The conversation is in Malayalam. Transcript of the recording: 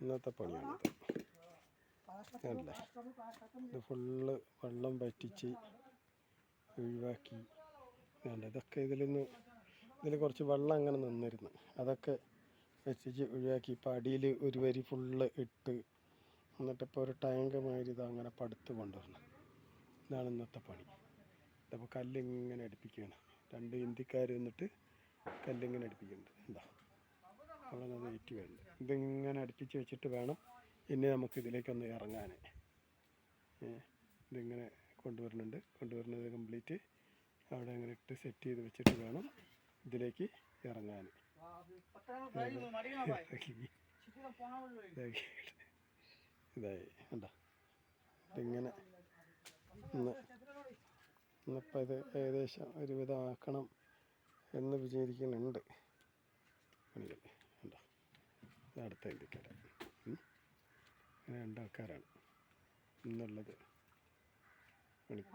ഇന്നത്തെ പണിയാണിത്. അല്ലേ, ഇത് ഫുള്ള് വെള്ളം വറ്റിച്ച് ഒഴിവാക്കി. ഇതൊക്കെ ഇതിൽ കുറച്ച് വെള്ളം അങ്ങനെ നിന്നിരുന്നു, അതൊക്കെ വറ്റിച്ച് ഒഴിവാക്കി. ഇപ്പം അടിയിൽ ഒരു വരി ഫുള്ള് ഇട്ട്, എന്നിട്ടിപ്പോൾ ഒരു ടാങ്ക് മാതിരി ഇതങ്ങനെ പടുത്ത് കൊണ്ടുവരണം. ഇതാണ് ഇന്നത്തെ പണി. ഇതിപ്പോൾ കല്ലിങ്ങനെ അടുപ്പിക്കുകയാണ്. 2 ഹിന്ദിക്കാർ വന്നിട്ട് കല്ലിങ്ങനെ അടുപ്പിക്കുന്നുണ്ട്. എന്താ അവിടെ നിന്ന് വെയിറ്റ് വരുന്നുണ്ട്. ഇതിങ്ങനെ അടുപ്പിച്ച് വെച്ചിട്ട് വേണം ഇനി നമുക്ക് ഇതിലേക്കൊന്ന് ഇറങ്ങാൻ. ഇതിങ്ങനെ കൊണ്ടുവരുന്നത് കംപ്ലീറ്റ് അവിടെ അങ്ങനെ ഇട്ട് സെറ്റ് ചെയ്ത് വെച്ചിട്ട് വേണം ഇതിലേക്ക് ഇറങ്ങാൻ. ഇതായി കണ്ടോ, ഇതിങ്ങനെ ഇന്നിപ്പോൾ ഇത് ഏകദേശം ഒരുവിധം ആക്കണം എന്ന് വിചാരിക്കുന്നുണ്ട് പണികൾ. കണ്ടോ, ഇത് അടുത്ത ഇന്ത്യക്കാരാണ്. അങ്ങനെ 2 ആൾക്കാരാണ് ഇന്നുള്ളത് പണിക്ക്.